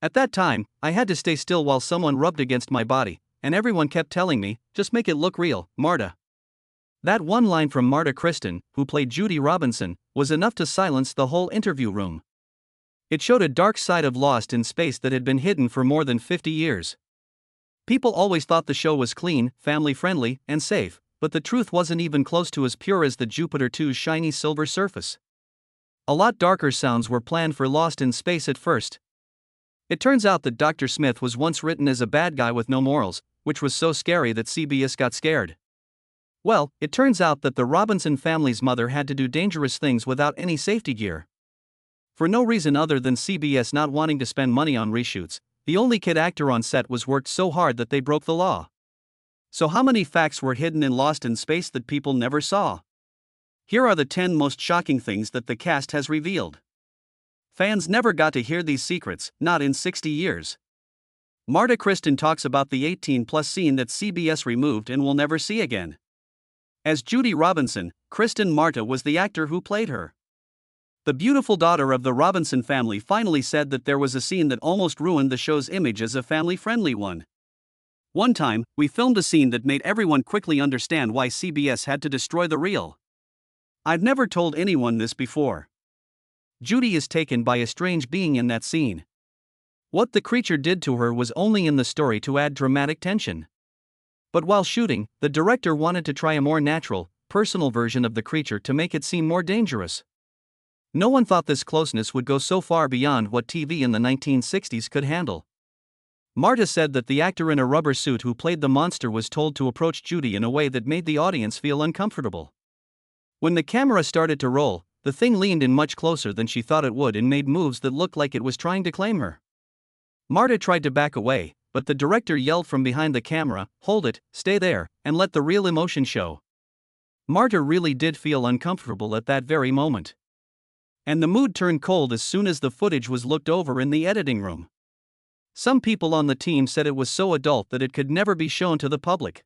At that time, I had to stay still while someone rubbed against my body, and everyone kept telling me, just make it look real, Marta. That one line from Marta Kristen, who played Judy Robinson, was enough to silence the whole interview room. It showed a dark side of Lost in Space that had been hidden for more than 50 years. People always thought the show was clean, family-friendly, and safe, but the truth wasn't even close to as pure as the Jupiter 2's shiny silver surface. A lot darker sounds were planned for Lost in Space at first. It turns out that Dr. Smith was once written as a bad guy with no morals, which was so scary that CBS got scared. Well, it turns out that the Robinson family's mother had to do dangerous things without any safety gear. For no reason other than CBS not wanting to spend money on reshoots, the only kid actor on set was worked so hard that they broke the law. So how many facts were hidden in Lost in Space that people never saw? Here are the 10 most shocking things that the cast has revealed. Fans never got to hear these secrets, not in 60 years. Marta Kristen talks about the 18-plus scene that CBS removed and will never see again. As Judy Robinson, Kristen Marta was the actor who played her. The beautiful daughter of the Robinson family finally said that there was a scene that almost ruined the show's image as a family-friendly one. One time, we filmed a scene that made everyone quickly understand why CBS had to destroy the reel. I've never told anyone this before. Judy is taken by a strange being in that scene. What the creature did to her was only in the story to add dramatic tension. But while shooting, the director wanted to try a more natural, personal version of the creature to make it seem more dangerous. No one thought this closeness would go so far beyond what TV in the 1960s could handle. Marta said that the actor in a rubber suit who played the monster was told to approach Judy in a way that made the audience feel uncomfortable. When the camera started to roll, the thing leaned in much closer than she thought it would and made moves that looked like it was trying to claim her. Marta tried to back away, but the director yelled from behind the camera, "Hold it, stay there, and let the real emotion show." Marta really did feel uncomfortable at that very moment. And the mood turned cold as soon as the footage was looked over in the editing room. Some people on the team said it was so adult that it could never be shown to the public.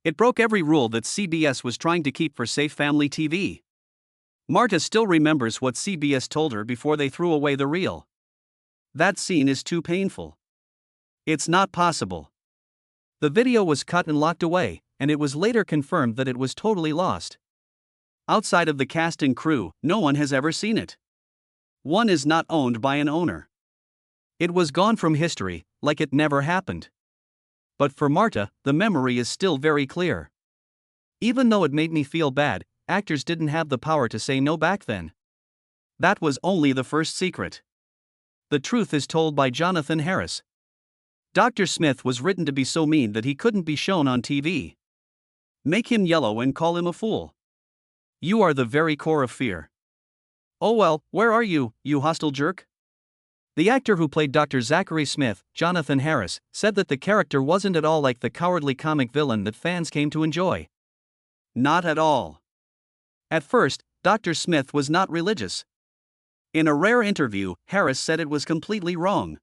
It broke every rule that CBS was trying to keep for safe family TV. Marta still remembers what CBS told her before they threw away the reel. That scene is too painful. It's not possible. The video was cut and locked away, and it was later confirmed that it was totally lost. Outside of the cast and crew, no one has ever seen it. One is not owned by an owner. It was gone from history, like it never happened. But for Marta, the memory is still very clear. Even though it made me feel bad, actors didn't have the power to say no back then. That was only the first secret. The truth is told by Jonathan Harris. Dr. Smith was written to be so mean that he couldn't be shown on TV. Make him yellow and call him a fool. You are the very core of fear. Oh well, where are you, you hostile jerk? The actor who played Dr. Zachary Smith, Jonathan Harris, said that the character wasn't at all like the cowardly comic villain that fans came to enjoy. Not at all. At first, Dr. Smith was not religious. In a rare interview, Harris said it was completely wrong.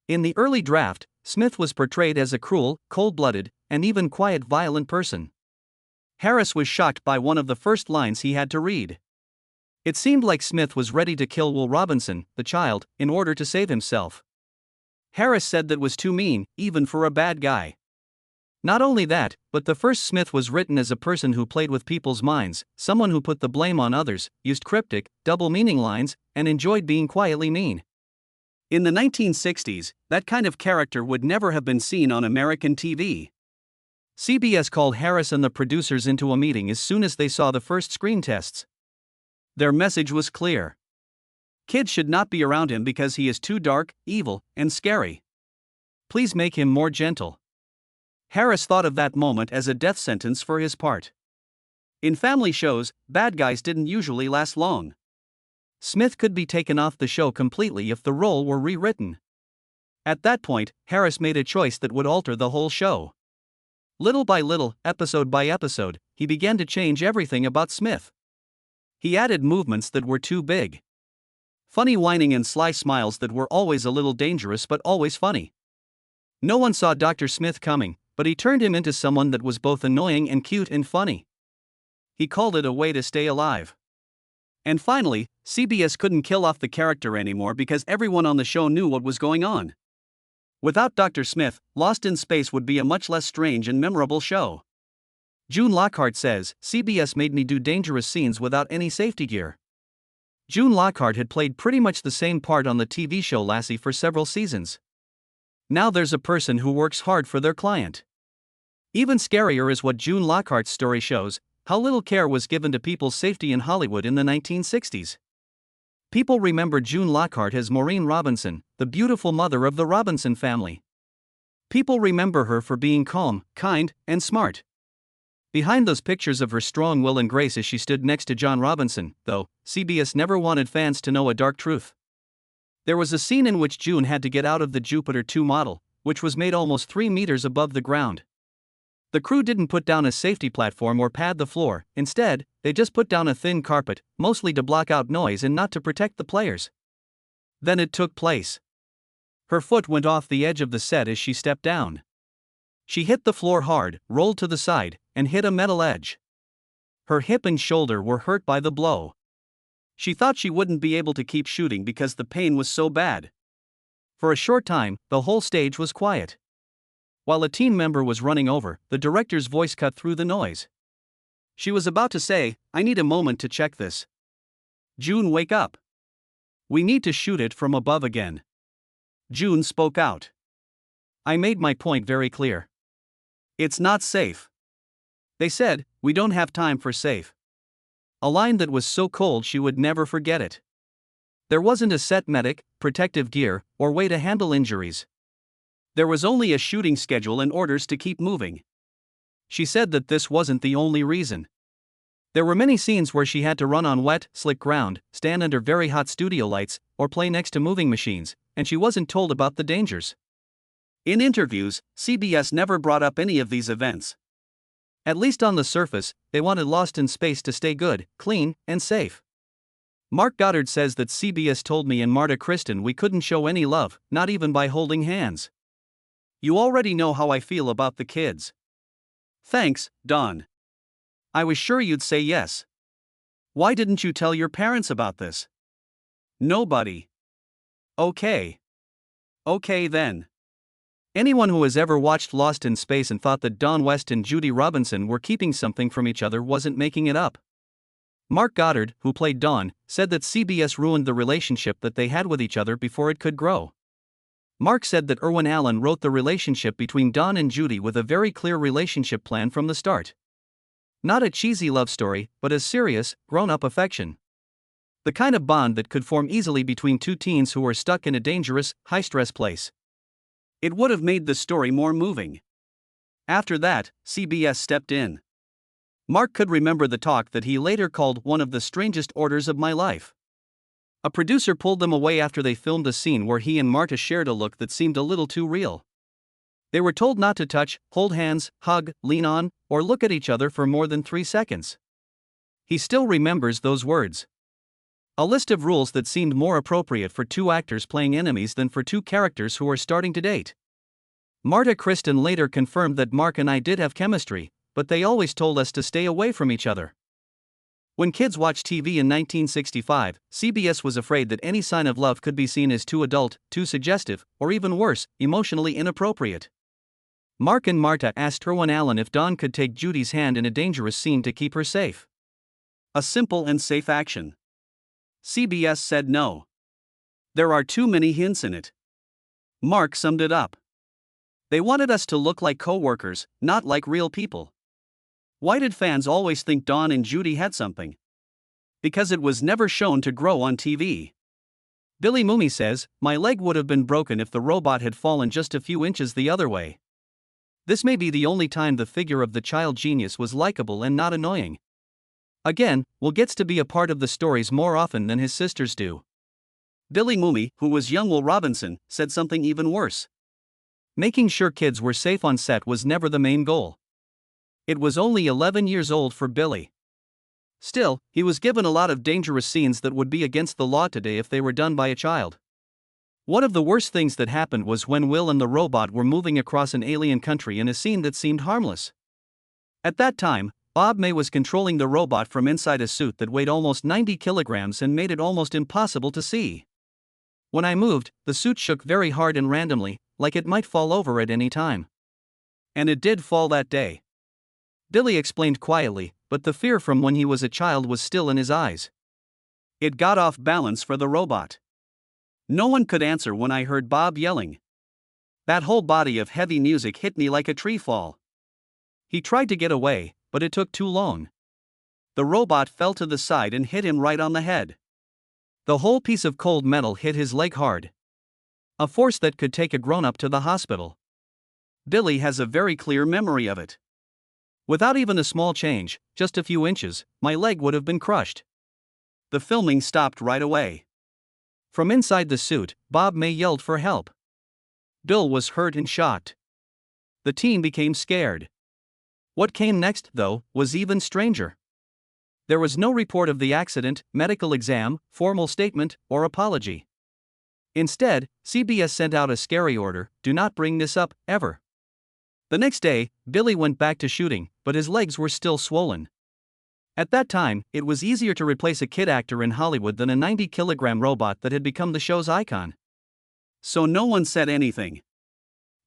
In the early draft, Smith was portrayed as a cruel, cold-blooded, and even quiet violent person. Harris was shocked by one of the first lines he had to read. It seemed like Smith was ready to kill Will Robinson, the child, in order to save himself. Harris said that was too mean, even for a bad guy. Not only that, but the first Smith was written as a person who played with people's minds, someone who put the blame on others, used cryptic, double-meaning lines, and enjoyed being quietly mean. In the 1960s, that kind of character would never have been seen on American TV. CBS called Harris and the producers into a meeting as soon as they saw the first screen tests. Their message was clear. Kids should not be around him because he is too dark, evil, and scary. Please make him more gentle. Harris thought of that moment as a death sentence for his part. In family shows, bad guys didn't usually last long. Smith could be taken off the show completely if the role were rewritten. At that point, Harris made a choice that would alter the whole show. Little by little, episode by episode, he began to change everything about Smith. He added movements that were too big. Funny whining and sly smiles that were always a little dangerous but always funny. No one saw Dr. Smith coming, but he turned him into someone that was both annoying and cute and funny. He called it a way to stay alive. And finally, CBS couldn't kill off the character anymore because everyone on the show knew what was going on. Without Dr. Smith, Lost in Space would be a much less strange and memorable show. June Lockhart says, CBS made me do dangerous scenes without any safety gear. June Lockhart had played pretty much the same part on the TV show Lassie for several seasons. Now there's a person who works hard for their client. Even scarier is what June Lockhart's story shows, how little care was given to people's safety in Hollywood in the 1960s. People remember June Lockhart as Maureen Robinson, the beautiful mother of the Robinson family. People remember her for being calm, kind, and smart. Behind those pictures of her strong will and grace as she stood next to John Robinson, though, CBS never wanted fans to know a dark truth. There was a scene in which June had to get out of the Jupiter 2 model, which was made almost 3 meters above the ground. The crew didn't put down a safety platform or pad the floor, instead, they just put down a thin carpet, mostly to block out noise and not to protect the players. Then it took place. Her foot went off the edge of the set as she stepped down. She hit the floor hard, rolled to the side, and hit a metal edge. Her hip and shoulder were hurt by the blow. She thought she wouldn't be able to keep shooting because the pain was so bad. For a short time, the whole stage was quiet. While a team member was running over, the director's voice cut through the noise. She was about to say, "I need a moment to check this. June, wake up. We need to shoot it from above again." June spoke out. "I made my point very clear. It's not safe." They said, "We don't have time for safe." A line that was so cold she would never forget it. There wasn't a set medic, protective gear, or way to handle injuries. There was only a shooting schedule and orders to keep moving. She said that this wasn't the only reason. There were many scenes where she had to run on wet, slick ground, stand under very hot studio lights, or play next to moving machines, and she wasn't told about the dangers. In interviews, CBS never brought up any of these events. At least on the surface, they wanted Lost in Space to stay good, clean, and safe. Mark Goddard says that CBS told me and Marta Kristen we couldn't show any love, not even by holding hands. "You already know how I feel about the kids." "Thanks, Don. I was sure you'd say yes. Why didn't you tell your parents about this?" "Nobody." "Okay. Okay then." Anyone who has ever watched Lost in Space and thought that Don West and Judy Robinson were keeping something from each other wasn't making it up. Mark Goddard, who played Don, said that CBS ruined the relationship that they had with each other before it could grow. Mark said that Irwin Allen wrote the relationship between Don and Judy with a very clear relationship plan from the start. Not a cheesy love story, but a serious, grown-up affection. The kind of bond that could form easily between two teens who were stuck in a dangerous, high-stress place. It would have made the story more moving. After that, CBS stepped in. Mark could remember the talk that he later called one of the strangest orders of my life. A producer pulled them away after they filmed a scene where he and Marta shared a look that seemed a little too real. They were told not to touch, hold hands, hug, lean on, or look at each other for more than 3 seconds. He still remembers those words. A list of rules that seemed more appropriate for 2 actors playing enemies than for 2 characters who are starting to date. Marta Kristen later confirmed that Mark and I did have chemistry, but they always told us to stay away from each other. When kids watched TV in 1965, CBS was afraid that any sign of love could be seen as too adult, too suggestive, or even worse, emotionally inappropriate. Mark and Marta asked Irwin Allen if Don could take Judy's hand in a dangerous scene to keep her safe. A simple and safe action. CBS said no. There are too many hints in it. Mark summed it up. They wanted us to look like co-workers, not like real people. Why did fans always think Don and Judy had something? Because it was never shown to grow on TV. Billy Mooney says, "My leg would have been broken if the robot had fallen just a few inches the other way." This may be the only time the figure of the child genius was likable and not annoying. Again, Will gets to be a part of the stories more often than his sisters do. Billy Mooney, who was young Will Robinson, said something even worse. Making sure kids were safe on set was never the main goal. It was only 11 years old for Billy. Still, he was given a lot of dangerous scenes that would be against the law today if they were done by a child. One of the worst things that happened was when Will and the robot were moving across an alien country in a scene that seemed harmless. At that time, Bob May was controlling the robot from inside a suit that weighed almost 90 kilograms and made it almost impossible to see. When I moved, the suit shook very hard and randomly, like it might fall over at any time. And it did fall that day. Billy explained quietly, but the fear from when he was a child was still in his eyes. It got off balance for the robot. No one could answer when I heard Bob yelling. That whole body of heavy music hit me like a tree fall. He tried to get away, but it took too long. The robot fell to the side and hit him right on the head. The whole piece of cold metal hit his leg hard. A force that could take a grown-up to the hospital. Billy has a very clear memory of it. Without even a small change, just a few inches, my leg would have been crushed. The filming stopped right away. From inside the suit, Bob May yelled for help. Bill was hurt and shocked. The team became scared. What came next, though, was even stranger. There was no report of the accident, medical exam, formal statement, or apology. Instead, CBS sent out a scary order: do not bring this up, ever. The next day, Billy went back to shooting, but his legs were still swollen. At that time, it was easier to replace a kid actor in Hollywood than a 90-kilogram robot that had become the show's icon. So no one said anything.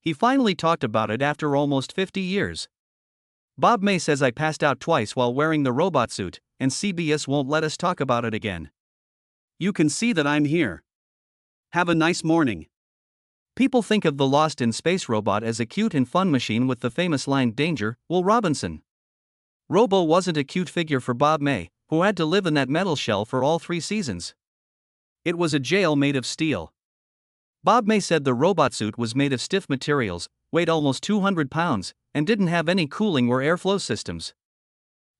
He finally talked about it after almost 50 years. Bob May says I passed out twice while wearing the robot suit, and CBS won't let us talk about it again. You can see that I'm here. Have a nice morning. People think of the Lost in Space robot as a cute and fun machine with the famous line "Danger, Will Robinson." Robo wasn't a cute figure for Bob May, who had to live in that metal shell for all 3 seasons. It was a jail made of steel. Bob May said the robot suit was made of stiff materials, weighed almost 200 pounds, and didn't have any cooling or airflow systems.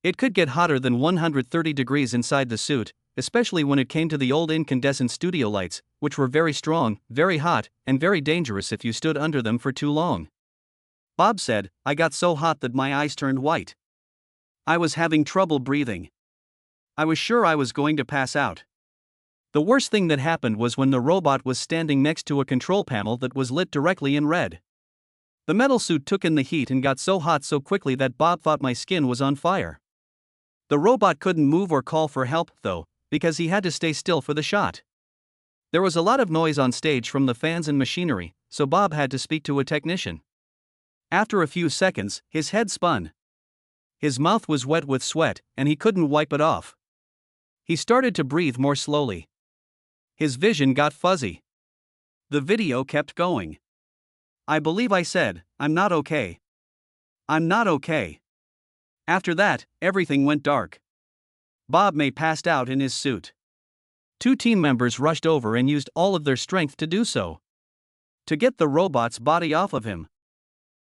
It could get hotter than 130 degrees inside the suit, especially when it came to the old incandescent studio lights, which were very strong, very hot, and very dangerous if you stood under them for too long. Bob said, I got so hot that my eyes turned white. I was having trouble breathing. I was sure I was going to pass out. The worst thing that happened was when the robot was standing next to a control panel that was lit directly in red. The metal suit took in the heat and got so hot so quickly that Bob thought my skin was on fire. The robot couldn't move or call for help, though, because he had to stay still for the shot. There was a lot of noise on stage from the fans and machinery, so Bob had to speak to a technician. After a few seconds, his head spun. His mouth was wet with sweat, and he couldn't wipe it off. He started to breathe more slowly. His vision got fuzzy. The video kept going. I believe I said, I'm not okay. I'm not okay. After that, everything went dark. Bob May passed out in his suit. 2 team members rushed over and used all of their strength to do so. To get the robot's body off of him.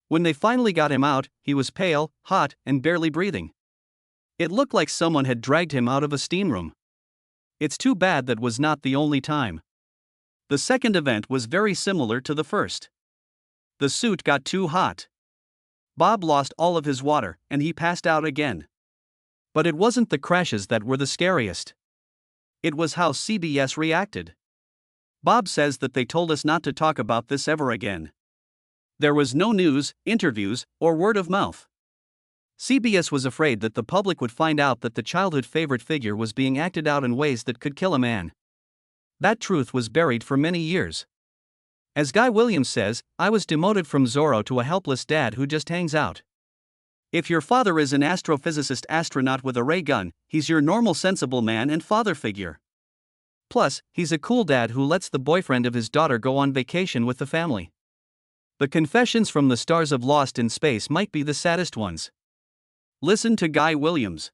When they finally got him out, he was pale, hot, and barely breathing. It looked like someone had dragged him out of a steam room. It's too bad that was not the only time. The second event was very similar to the first. The suit got too hot. Bob lost all of his water, and he passed out again. But it wasn't the crashes that were the scariest. It was how CBS reacted. Bob says that they told us not to talk about this ever again. There was no news, interviews, or word of mouth. CBS was afraid that the public would find out that the childhood favorite figure was being acted out in ways that could kill a man. That truth was buried for many years. As Guy Williams says, I was demoted from Zorro to a helpless dad who just hangs out. If your father is an astrophysicist astronaut with a ray gun, he's your normal sensible man and father figure. Plus, he's a cool dad who lets the boyfriend of his daughter go on vacation with the family. The confessions from the stars of Lost in Space might be the saddest ones. Listen to Guy Williams.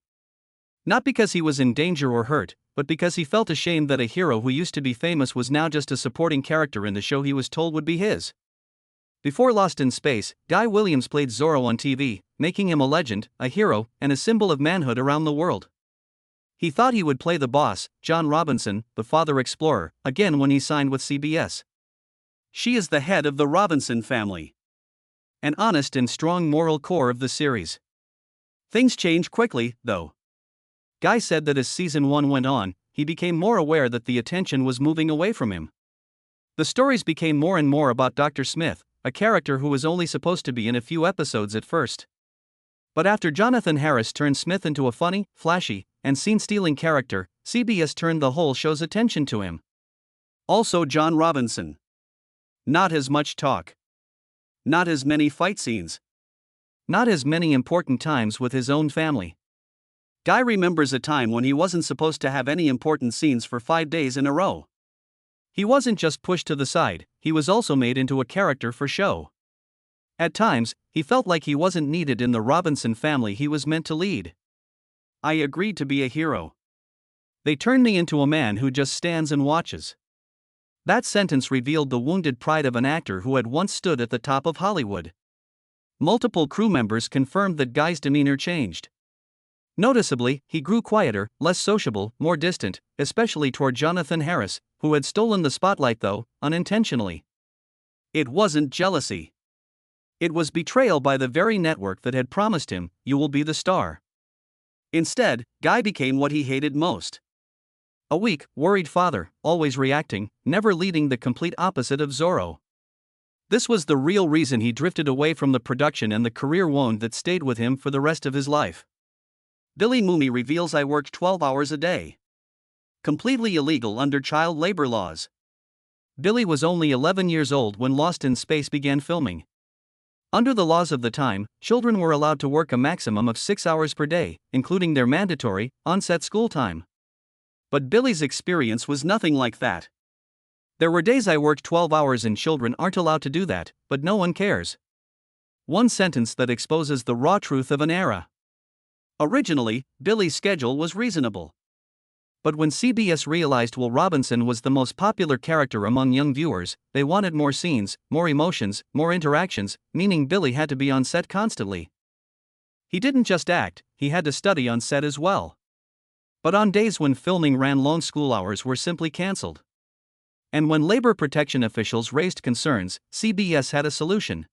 Not because he was in danger or hurt, but because he felt ashamed that a hero who used to be famous was now just a supporting character in the show he was told would be his. Before Lost in Space, Guy Williams played Zorro on TV, making him a legend, a hero, and a symbol of manhood around the world. He thought he would play the boss, John Robinson, the father explorer, again when he signed with CBS. She is the head of the Robinson family. An honest and strong moral core of the series. Things change quickly, though. Guy said that as season 1 went on, he became more aware that the attention was moving away from him. The stories became more and more about Dr. Smith, a character who was only supposed to be in a few episodes at first. But after Jonathan Harris turned Smith into a funny, flashy, and scene-stealing character, CBS turned the whole show's attention to him. Also John Robinson. Not as much talk. Not as many fight scenes. Not as many important times with his own family. Guy remembers a time when he wasn't supposed to have any important scenes for 5 days in a row. He wasn't just pushed to the side, he was also made into a character for show. At times, he felt like he wasn't needed in the Robinson family he was meant to lead. I agreed to be a hero. They turned me into a man who just stands and watches. That sentence revealed the wounded pride of an actor who had once stood at the top of Hollywood. Multiple crew members confirmed that Guy's demeanor changed. Noticeably, he grew quieter, less sociable, more distant, especially toward Jonathan Harris, who had stolen the spotlight though, unintentionally. It wasn't jealousy. It was betrayal by the very network that had promised him, "You will be the star." Instead, Guy became what he hated most. A weak, worried father, always reacting, never leading, the complete opposite of Zorro. This was the real reason he drifted away from the production and the career wound that stayed with him for the rest of his life. Billy Mooney reveals I worked 12 hours a day. Completely illegal under child labor laws. Billy was only 11 years old when Lost in Space began filming. Under the laws of the time, children were allowed to work a maximum of 6 hours per day, including their mandatory, on-set school time. But Billy's experience was nothing like that. There were days I worked 12 hours and children aren't allowed to do that, but no one cares. One sentence that exposes the raw truth of an era. Originally, Billy's schedule was reasonable. But when CBS realized Will Robinson was the most popular character among young viewers, they wanted more scenes, more emotions, more interactions, meaning Billy had to be on set constantly. He didn't just act, he had to study on set as well. But on days when filming ran long, school hours were simply cancelled. And when labor protection officials raised concerns, CBS had a solution.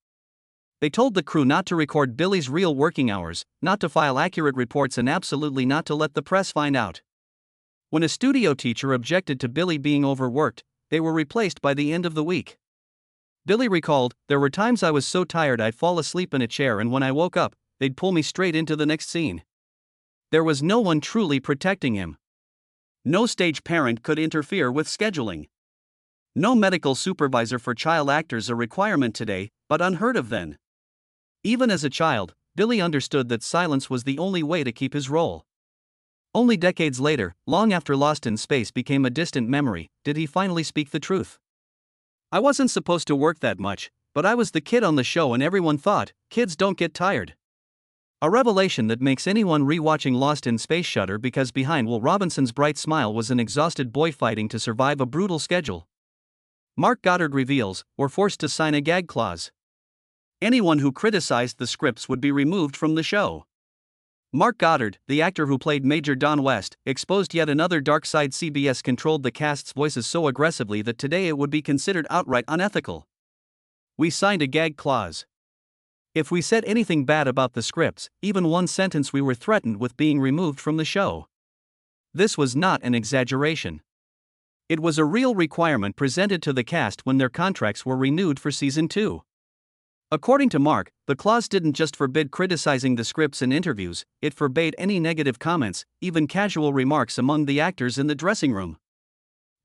They told the crew not to record Billy's real working hours, not to file accurate reports, and absolutely not to let the press find out. When a studio teacher objected to Billy being overworked, they were replaced by the end of the week. Billy recalled, "There were times I was so tired I'd fall asleep in a chair, and when I woke up, they'd pull me straight into the next scene." There was no one truly protecting him. No stage parent could interfere with scheduling. No medical supervisor for child actors, a requirement today, but unheard of then. Even as a child, Billy understood that silence was the only way to keep his role. Only decades later, long after Lost in Space became a distant memory, did he finally speak the truth. "I wasn't supposed to work that much, but I was the kid on the show and everyone thought, kids don't get tired." A revelation that makes anyone re-watching Lost in Space shudder, because behind Will Robinson's bright smile was an exhausted boy fighting to survive a brutal schedule. Mark Goddard reveals, "We're forced to sign a gag clause. Anyone who criticized the scripts would be removed from the show." Mark Goddard, the actor who played Major Don West, exposed yet another dark side. CBS controlled the cast's voices so aggressively that today it would be considered outright unethical. "We signed a gag clause. If we said anything bad about the scripts, even one sentence, we were threatened with being removed from the show." This was not an exaggeration. It was a real requirement presented to the cast when their contracts were renewed for season 2. According to Mark, the clause didn't just forbid criticizing the scripts in interviews, it forbade any negative comments, even casual remarks among the actors in the dressing room.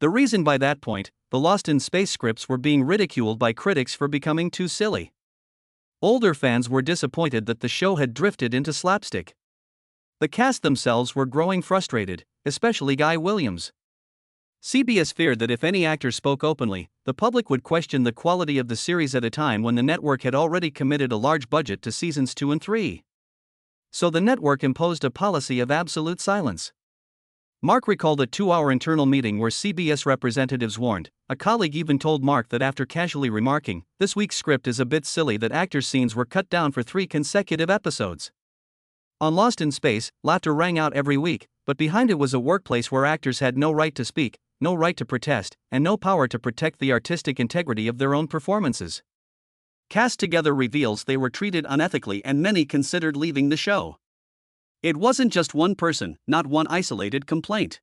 The reason: by that point, the Lost in Space scripts were being ridiculed by critics for becoming too silly. Older fans were disappointed that the show had drifted into slapstick. The cast themselves were growing frustrated, especially Guy Williams. CBS feared that if any actor spoke openly, the public would question the quality of the series at a time when the network had already committed a large budget to seasons 2 and 3. So the network imposed a policy of absolute silence. Mark recalled a 2-hour internal meeting where CBS representatives warned. A colleague even told Mark that after casually remarking, "This week's script is a bit silly," that actors' scenes were cut down for 3 consecutive episodes. On Lost in Space, laughter rang out every week, but behind it was a workplace where actors had no right to speak, no right to protest, and no power to protect the artistic integrity of their own performances. Cast Together reveals they were treated unethically and many considered leaving the show. It wasn't just one person, not one isolated complaint.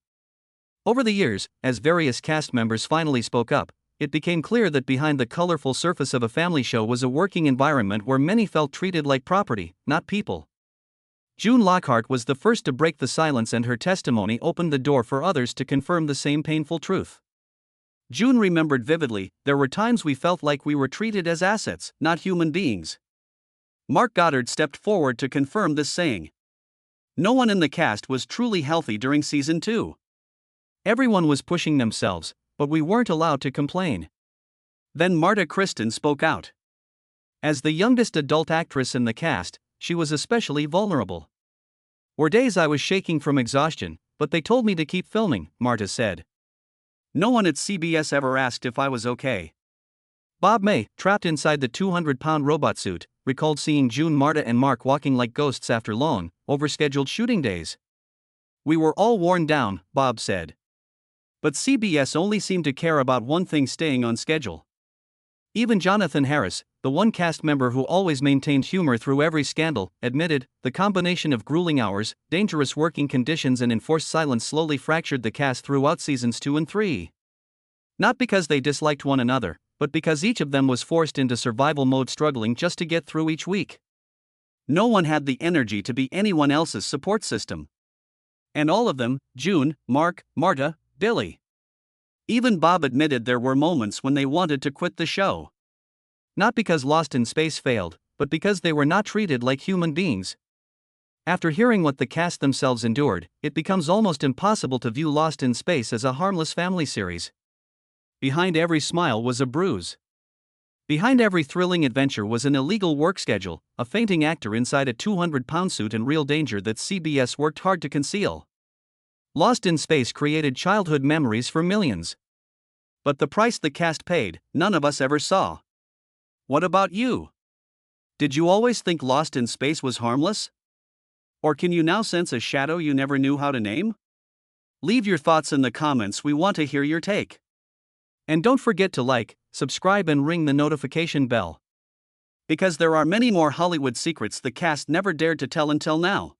Over the years, as various cast members finally spoke up, it became clear that behind the colorful surface of a family show was a working environment where many felt treated like property, not people. June Lockhart was the first to break the silence, and her testimony opened the door for others to confirm the same painful truth. June remembered vividly, "There were times we felt like we were treated as assets, not human beings." Mark Goddard stepped forward to confirm this, saying, "No one in the cast was truly healthy during season 2. Everyone was pushing themselves, but we weren't allowed to complain." Then Marta Kristen spoke out. As the youngest adult actress in the cast, she was especially vulnerable. "Were days I was shaking from exhaustion, but they told me to keep filming," Marta said. "No one at CBS ever asked if I was okay." Bob May, trapped inside the 200-pound robot suit, recalled seeing June, Marta, and Mark walking like ghosts after long, overscheduled shooting days. "We were all worn down," Bob said. But CBS only seemed to care about one thing: staying on schedule. Even Jonathan Harris, the one cast member who always maintained humor through every scandal, admitted, "The combination of grueling hours, dangerous working conditions, and enforced silence slowly fractured the cast throughout seasons 2 and 3. Not because they disliked one another, but because each of them was forced into survival mode, struggling just to get through each week. No one had the energy to be anyone else's support system. And all of them, June, Mark, Marta, Billy. Even Bob admitted there were moments when they wanted to quit the show. Not because Lost in Space failed, but because they were not treated like human beings." After hearing what the cast themselves endured, it becomes almost impossible to view Lost in Space as a harmless family series. Behind every smile was a bruise. Behind every thrilling adventure was an illegal work schedule, a fainting actor inside a 200-pound suit, and real danger that CBS worked hard to conceal. Lost in Space created childhood memories for millions. But the price the cast paid, none of us ever saw. What about you? Did you always think Lost in Space was harmless? Or can you now sense a shadow you never knew how to name? Leave your thoughts in the comments, we want to hear your take. And don't forget to like, subscribe, and ring the notification bell. Because there are many more Hollywood secrets the cast never dared to tell until now.